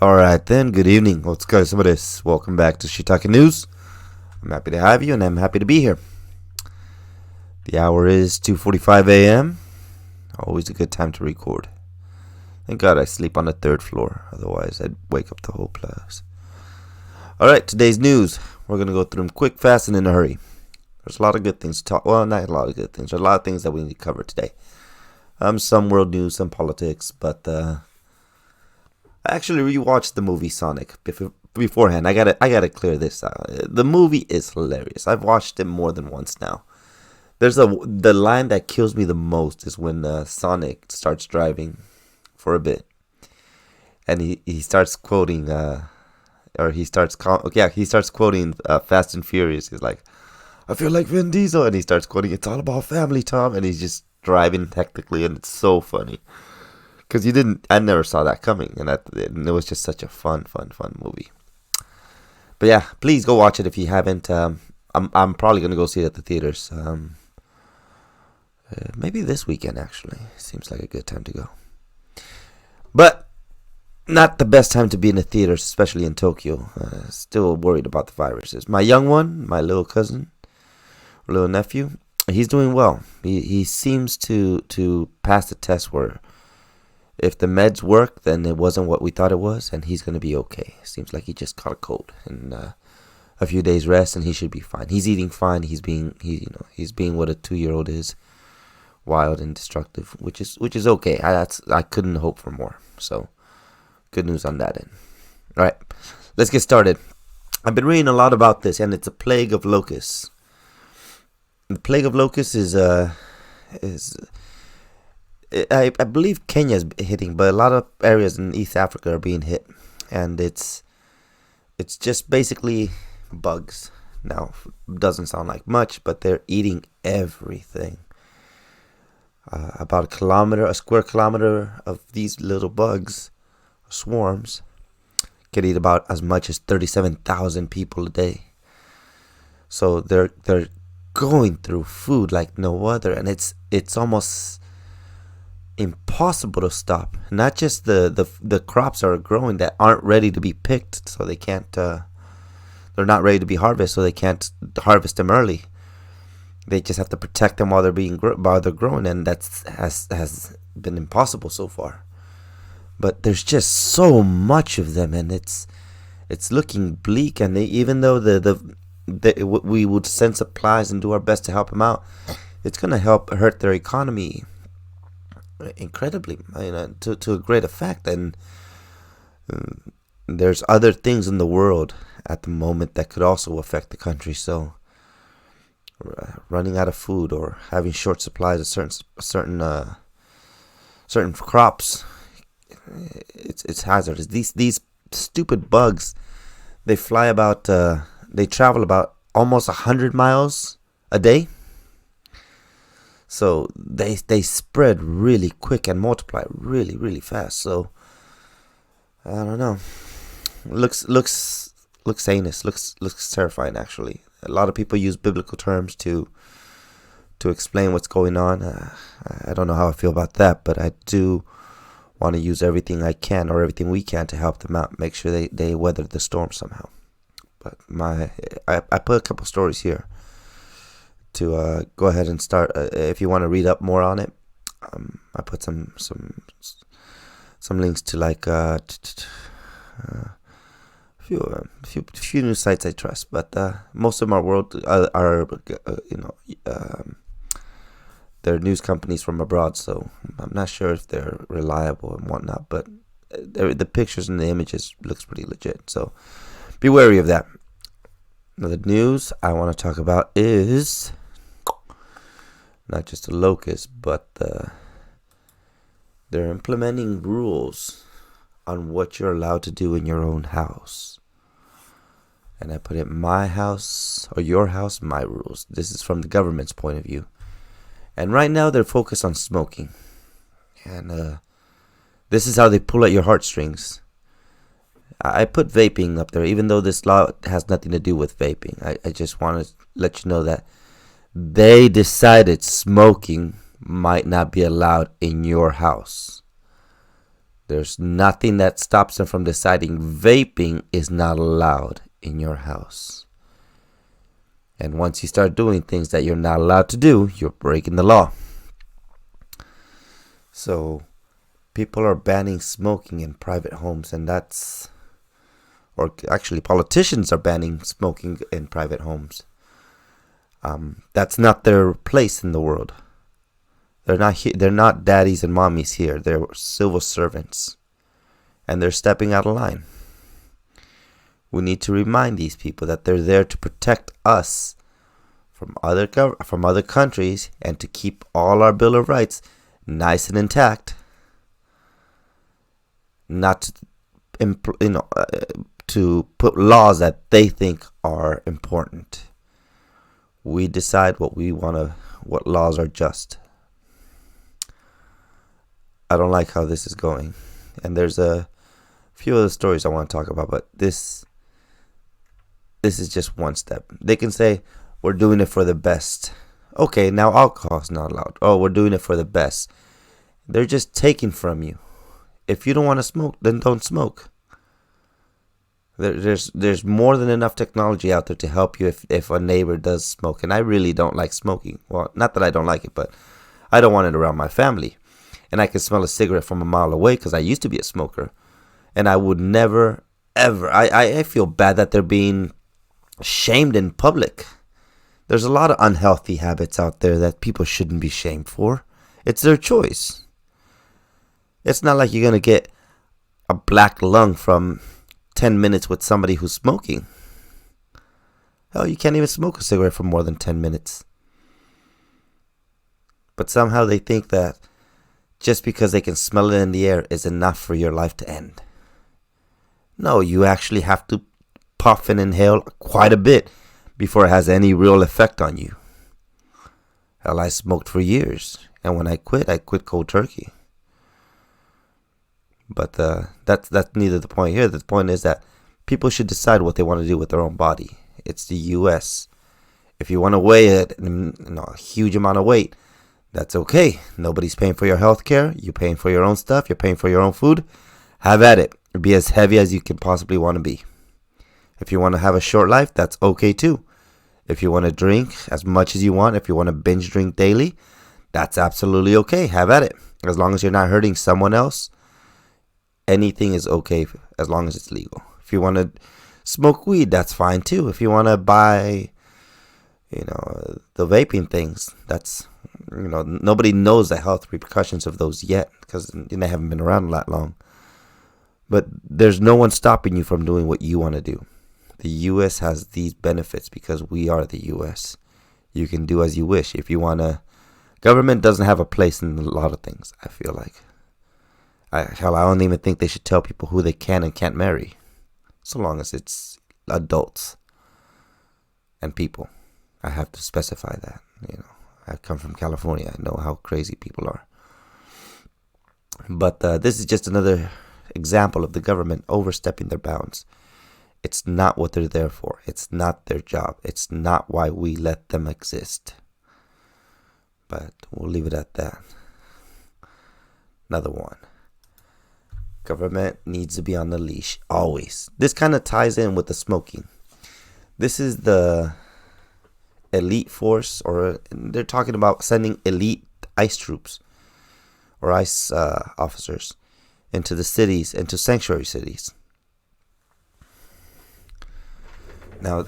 Alright then, good evening. What's good, some of this? Welcome back to Shiitake News. I'm happy to have you and I'm happy to be here. The hour is 2:45 a.m. Always a good time to record. Thank God I sleep on the third floor, otherwise I'd wake up the whole place. Alright, today's news. We're going to go through them quick, fast, and in a hurry. There's a lot of good things to talk. Well, not a lot of good things. There's a lot of things that we need to cover today. Some world news, some politics, but I actually rewatched the movie Sonic beforehand. I gotta clear this out. The movie is hilarious. I've watched it more than once now. The line that kills me the most is when Sonic starts driving for a bit, and he starts quoting he starts quoting Fast and Furious. He's like, I feel like Vin Diesel, and he starts quoting, "It's all about family, Tom," and he's just driving technically, and it's so funny. Because I never saw that coming, and it was just such a fun movie. But yeah, please go watch it if you haven't. I'm probably gonna go see it at the theaters. Maybe this weekend actually. Seems like a good time to go. But not the best time to be in the theaters, especially in Tokyo. Still worried about the viruses. My young one, my little cousin, little nephew, he's doing well. He seems to pass the test where, if the meds work, then it wasn't what we thought it was, and he's going to be okay. Seems like he just caught a cold, and a few days rest, and he should be fine. He's eating fine. He's being what a 2-year-old is, wild and destructive, which is okay. I couldn't hope for more. So, good news on that end. All right, let's get started. I've been reading a lot about this, and it's a plague of locusts. The plague of locusts is I believe Kenya is hitting, but a lot of areas in East Africa are being hit, and it's just basically bugs. Now, doesn't sound like much, but they're eating everything. About a square kilometer of these little bugs, swarms, can eat about as much as 37,000 people a day. So they're going through food like no other, and it's almost impossible to stop. Not just the crops are growing that aren't ready to be picked, so they can't. They're not ready to be harvested, so they can't harvest them early. They just have to protect them while they're growing, and has been impossible so far. But there's just so much of them, and it's looking bleak. And even though we would send supplies and do our best to help them out, it's gonna hurt their economy incredibly, to a great effect. And there's other things in the world at the moment that could also affect the country. So running out of food or having short supplies of certain crops, it's hazardous. These stupid bugs, they travel about almost 100 miles a day. So they spread really quick and multiply really, really fast. So I don't know. Looks heinous. Looks terrifying actually. A lot of people use biblical terms to explain what's going on. I don't know how I feel about that, but I do want to use everything I can, or everything we can, to help them out. Make sure they weather the storm somehow. But I put a couple stories here to go ahead and start. If you want to read up more on it, I put some links to like a few news sites I trust, but most of them are they're news companies from abroad, so I'm not sure if they're reliable and whatnot. But the pictures and the images looks pretty legit, so be wary of that. Now, the news I want to talk about is not just a locust, but they're implementing rules on what you're allowed to do in your own house. And I put it my house or your house, my rules. This is from the government's point of view. And right now they're focused on smoking. And this is how they pull at your heartstrings. I put vaping up there, even though this law has nothing to do with vaping. I just want to let you know that they decided smoking might not be allowed in your house. There's nothing that stops them from deciding vaping is not allowed in your house. And once you start doing things that you're not allowed to do, you're breaking the law. So people are banning smoking in private homes, and or actually politicians are banning smoking in private homes. That's not their place in the world. They're not daddies and mommies here. They're civil servants, and they're stepping out of line. We need to remind these people that they're there to protect us from other countries and to keep all our Bill of Rights nice and intact. Not to put laws that they think are important. We decide what laws are just. I don't like how this is going, and there's a few other stories I want to talk about, but this is just one step. They can say we're doing it for the best. Okay, now alcohol's not allowed. Oh, we're doing it for the best. They're just taking from you. If you don't want to smoke, then don't smoke. There's more than enough technology out there to help you if a neighbor does smoke. And I really don't like smoking. Well, not that I don't like it, but I don't want it around my family. And I can smell a cigarette from a mile away because I used to be a smoker. And I would never, ever. I feel bad that they're being shamed in public. There's a lot of unhealthy habits out there that people shouldn't be shamed for. It's their choice. It's not like you're going to get a black lung from 10 minutes with somebody who's smoking. Hell, you can't even smoke a cigarette for more than 10 minutes. But somehow they think that just because they can smell it in the air is enough for your life to end. No, you actually have to puff and inhale quite a bit before it has any real effect on you. Hell, I smoked for years, and when I quit cold turkey. But that's neither the point here. The point is that people should decide what they want to do with their own body. It's the U.S. If you want to weigh it, a huge amount of weight, that's okay. Nobody's paying for your health care. You're paying for your own stuff. You're paying for your own food. Have at it. Be as heavy as you can possibly want to be. If you want to have a short life, that's okay too. If you want to drink as much as you want, if you want to binge drink daily, that's absolutely okay. Have at it. As long as you're not hurting someone else, anything is okay as long as it's legal. If you want to smoke weed, that's fine too. If you want to buy, the vaping things, that's, nobody knows the health repercussions of those yet because they haven't been around that long. But there's no one stopping you from doing what you want to do. The U.S. has these benefits because we are the U.S. You can do as you wish. If you want to, government doesn't have a place in a lot of things, I feel like. I don't even think they should tell people who they can and can't marry, so long as it's adults and people. I have to specify that. I come from California. I know how crazy people are. But this is just another example of the government overstepping their bounds. It's not what they're there for. It's not their job. It's not why we let them exist. But we'll leave it at that. Another one. Government needs to be on the leash, always. This kind of ties in with the smoking. This is the elite force, or they're talking about sending elite ICE troops or ICE officers into the cities, into sanctuary cities. Now,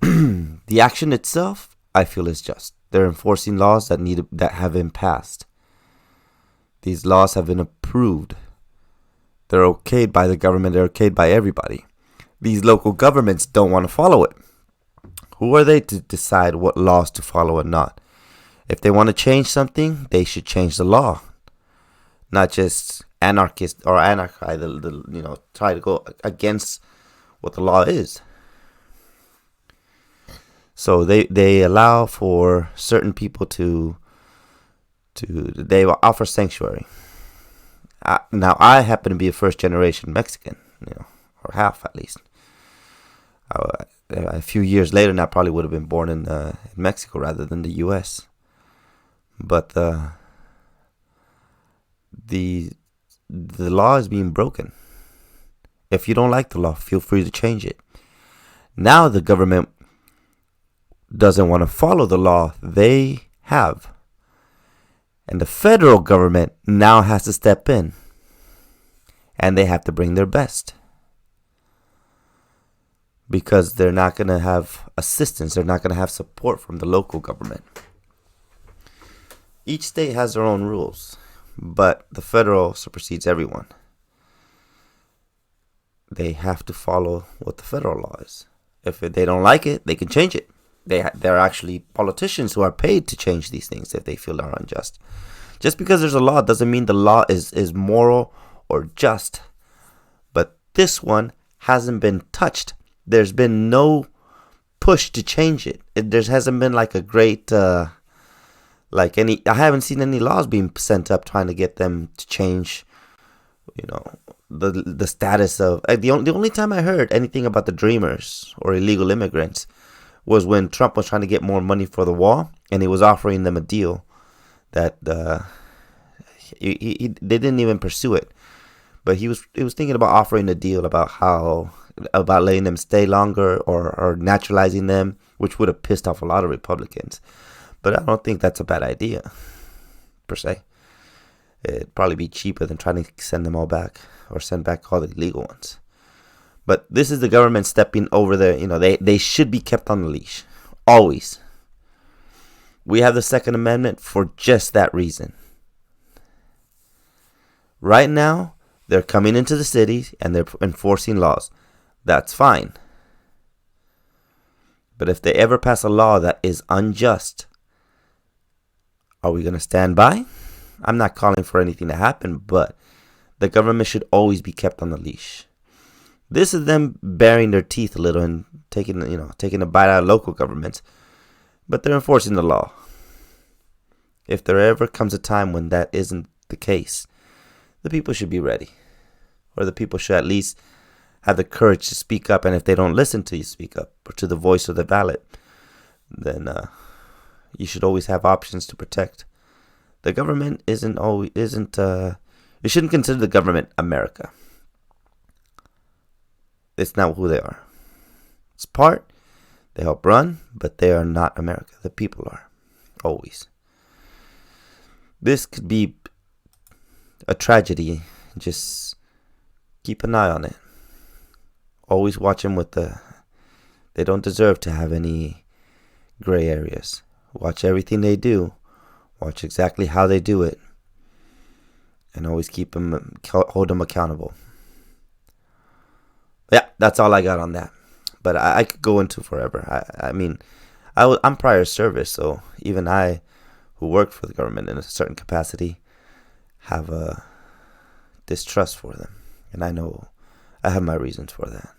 the action itself, I feel, is just. They're enforcing laws that have been passed. These laws have been approved. They're okayed by the government. They're okayed by everybody. These local governments don't want to follow it. Who are they to decide what laws to follow and not? If they want to change something, they should change the law, not just anarchists or try to go against what the law is. So they allow for certain people they offer sanctuary. Now, I happen to be a first-generation Mexican, or half at least. A few years later, I probably would have been born in Mexico rather than the U.S. But the the law is being broken. If you don't like the law, feel free to change it. Now the government doesn't want to follow the law they have. And the federal government now has to step in. And they have to bring their best. Because they're not going to have assistance. They're not going to have support from the local government. Each state has their own rules. But the federal supersedes everyone. They have to follow what the federal law is. If they don't like it, they can change it. There are actually politicians who are paid to change these things if they feel are unjust. Just because there's a law doesn't mean the law is moral or just. But this one hasn't been touched. There's been no push to change it. There hasn't been like a great, I haven't seen any laws being sent up trying to get them to change, the status of, the only time I heard anything about the Dreamers or illegal immigrants was when Trump was trying to get more money for the wall, and he was offering them a deal that they didn't even pursue it. But he was thinking about offering a deal about letting them stay longer or naturalizing them, which would have pissed off a lot of Republicans. But I don't think that's a bad idea, per se. It'd probably be cheaper than trying to send them all back or send back all the illegal ones. But this is the government stepping over there. They should be kept on the leash. Always. We have the Second Amendment for just that reason. Right now, they're coming into the cities and they're enforcing laws. That's fine. But if they ever pass a law that is unjust, are we going to stand by? I'm not calling for anything to happen, but the government should always be kept on the leash. This is them baring their teeth a little and taking a bite out of local governments, but they're enforcing the law. If there ever comes a time when that isn't the case, the people should be ready, or the people should at least have the courage to speak up. And if they don't listen to you speak up or to the voice of the ballot, then you should always have options to protect. The government you shouldn't consider the government America. It's not who they are. It's part. They help run, but they are not America. The people are. Always. This could be a tragedy. Just keep an eye on it. Always watch them they don't deserve to have any gray areas. Watch everything they do. Watch exactly how they do it. And always hold them accountable. Yeah, that's all I got on that. But I could go into forever. I'm prior service, so even I, who worked for the government in a certain capacity, have a distrust for them. And I know I have my reasons for that.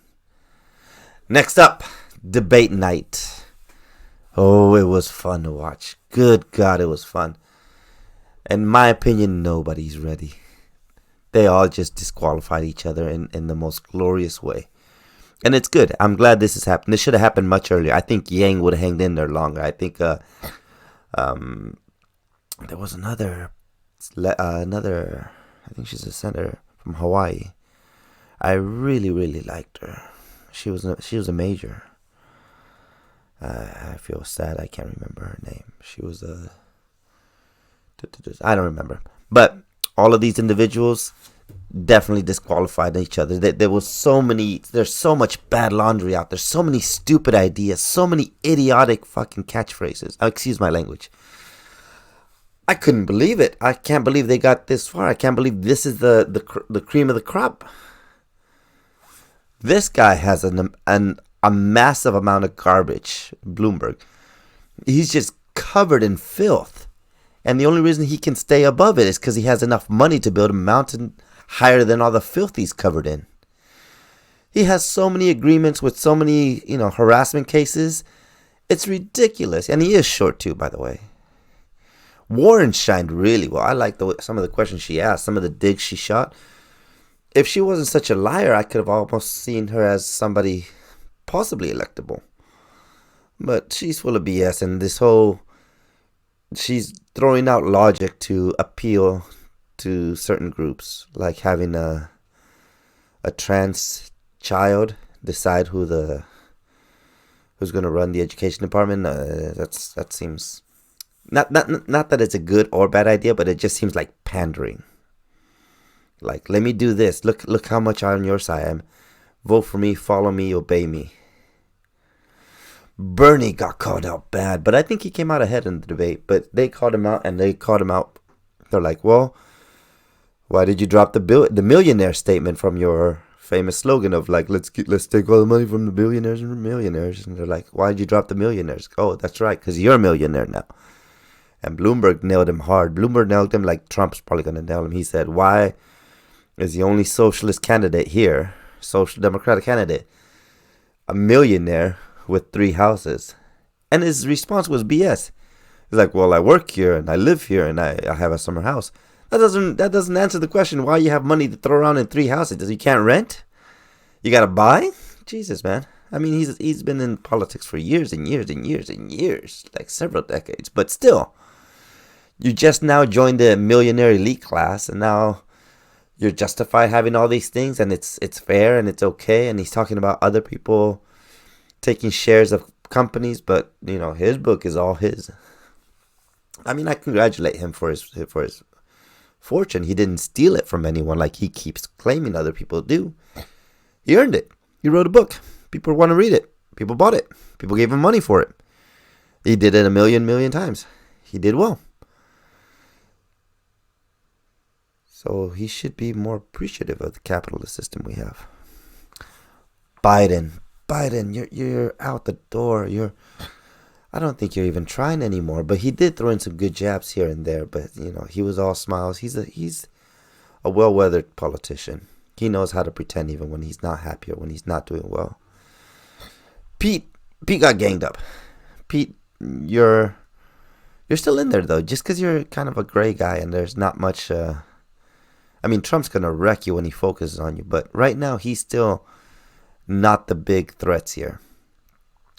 Next up, debate night. Oh, it was fun to watch. Good God, it was fun. In my opinion, nobody's ready. They all just disqualified each other in the most glorious way. And it's good. I'm glad this has happened. This should have happened much earlier. I think Yang would have hanged in there longer. I think there was another, I think she's a senator from Hawaii. I really, really liked her. She was a major. I feel sad I can't remember her name. She was I don't remember. But all of these individuals definitely disqualified each other. There's so much bad laundry out there. So many stupid ideas. So many idiotic fucking catchphrases. Excuse my language. I couldn't believe it. I can't believe they got this far. I can't believe this is the cream of the crop. This guy has a massive amount of garbage. Bloomberg. He's just covered in filth. And the only reason he can stay above it is because he has enough money to build a mountain higher than all the filth he's covered in. He has so many agreements with so many, harassment cases. It's ridiculous. And he is short too, by the way. Warren shined really well. I like some of the questions she asked, some of the digs she shot. If she wasn't such a liar, I could have almost seen her as somebody possibly electable. But she's full of BS, and she's throwing out logic to appeal to certain groups, like having a trans child decide who's going to run the education department. That seems not that it's a good or bad idea, but it just seems like pandering. Like, let me do this. Look how much I'm on your side I am. Vote for me, follow me, obey me. Bernie got called out bad, but I think he came out ahead in the debate. But they called him out, and they called him out. They're like, well, why did you drop the millionaire statement from your famous slogan of like, let's take all the money from the billionaires and the millionaires? And they're like, why did you drop the millionaires? Oh, that's right, because you're a millionaire now. And Bloomberg nailed him hard. Bloomberg nailed him like Trump's probably going to nail him. He said, why is the only socialist candidate here, social democratic candidate, a millionaire with 3 houses? And his response was BS. He's like, well, I work here and I live here and I have a summer house. That doesn't answer the question why you have money to throw around in 3 houses. You can't rent? You gotta buy? Jesus, man. I mean, he's been in politics for years and years and years and years, like several decades. But still, you just now joined the millionaire elite class, and now you're justified having all these things, and it's fair and it's okay. And he's talking about other people taking shares of companies, but you know, his book is all his. I mean, I congratulate him for his fortune. He didn't steal it from anyone like he keeps claiming other people do. He earned it. He wrote a book. People want to read it. People bought it. People gave him money for it. He did it a million times. He did well. So he should be more appreciative of the capitalist system we have. Biden, you're out the door. I don't think you're even trying anymore. But he did throw in some good jabs here and there. But you know, he was all smiles. He's a well-weathered politician. He knows how to pretend even when he's not happy or when he's not doing well. Pete got ganged up. Pete, you're still in there though. Just because you're kind of a gray guy and there's not much. I mean, Trump's gonna wreck you when he focuses on you. But right now, he's still not the big threats here.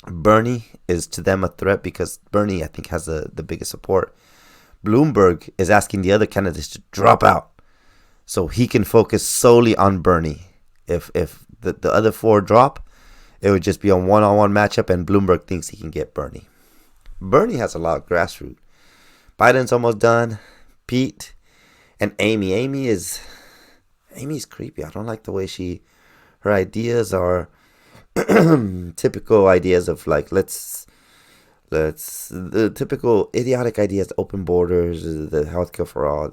Bernie is to them a threat because Bernie, I think, has the biggest support. Bloomberg is asking the other candidates to drop out so he can focus solely on Bernie. If the other 4 drop, it would just be a one-on-one matchup, and Bloomberg thinks he can get Bernie. Bernie has a lot of grassroots. Biden's almost done. Pete and Amy. Amy's creepy. I don't like the way her ideas are typical ideas of like let's the typical idiotic ideas, open borders, the healthcare for all.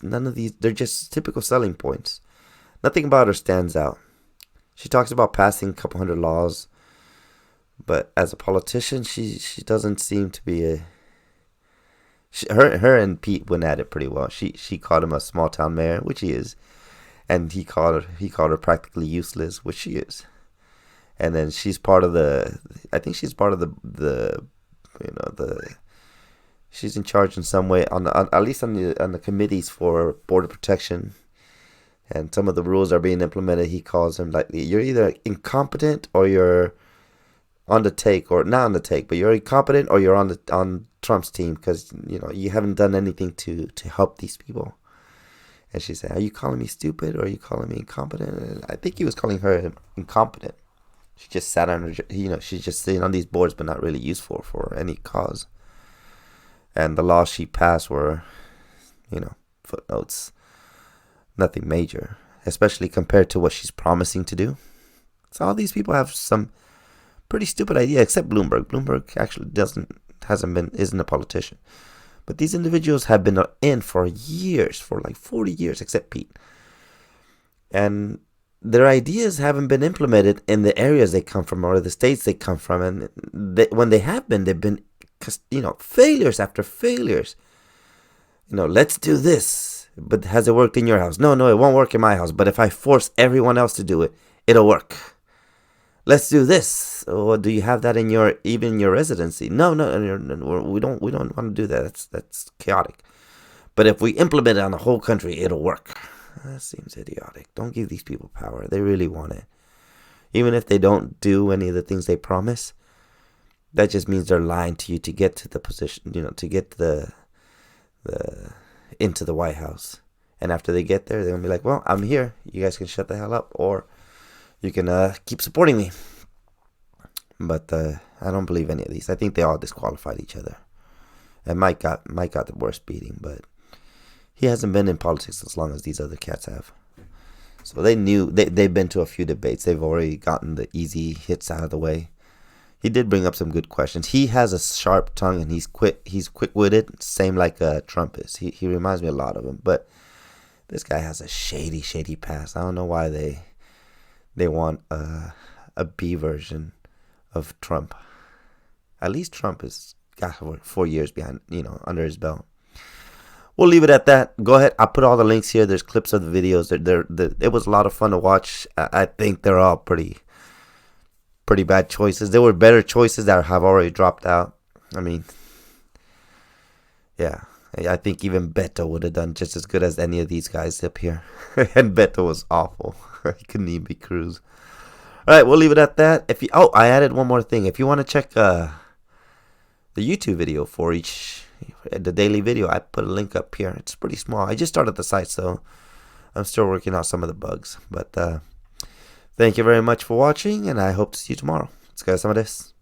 None of these, they're just typical selling points. Nothing about her stands out. She talks about passing a couple hundred laws, but as a politician, she doesn't seem to be her and Pete went at it pretty well. She called him a small town mayor, which he is, and he called her practically useless, which she is. And then she's part of I think she's part of she's in charge in some way at least on the committees for border protection, and some of the rules are being implemented. He calls them like, you're either incompetent or you're on the take, or not on the take, but you're incompetent or you're on Trump's team because you know you haven't done anything to help these people. And she said, "Are you calling me stupid or are you calling me incompetent?" And I think he was calling her incompetent. She just sat on her, she's just sitting on these boards, but not really useful for any cause. And the laws she passed were, footnotes, nothing major, especially compared to what she's promising to do. So all these people have some pretty stupid idea, except Bloomberg. Bloomberg actually isn't a politician. But these individuals have been in for years, for like 40 years, except Pete. And their ideas haven't been implemented in the areas they come from or the states they come from. And when they have been, they've been, failures after failures. Let's do this. But has it worked in your house? No, it won't work in my house. But if I force everyone else to do it, it'll work. Let's do this. Or do you have that in your residency? No, we don't want to do that. That's chaotic. But if we implement it on the whole country, it'll work. That seems idiotic. Don't give these people power. They really want it. Even if they don't do any of the things they promise, that just means they're lying to you to get to the position, to get into the White House. And after they get there, they're gonna be like, well, I'm here. You guys can shut the hell up, or you can keep supporting me. But I don't believe any of these. I think they all disqualified each other. And Mike got the worst beating, but he hasn't been in politics as long as these other cats have. So they knew they've been to a few debates. They've already gotten the easy hits out of the way. He did bring up some good questions. He has a sharp tongue and he's quick-witted, same like Trump is. He reminds me a lot of him. But this guy has a shady past. I don't know why they want a B version of Trump. At least Trump has got 4 years behind, under his belt. We'll leave it at that. Go ahead. I'll put all the links here. There's clips of the videos. It was a lot of fun to watch. I think they're all pretty bad choices. There were better choices that have already dropped out. I mean, yeah. I think even Beto would have done just as good as any of these guys up here. And Beto was awful. He couldn't even be Cruz. All right, we'll leave it at that. I added one more thing. If you want to check the YouTube video for the daily video, I put a link up here. It's pretty small. I just started the site, so I'm still working out some of the bugs. But thank you very much for watching, and I hope to see you tomorrow. Let's get some of this.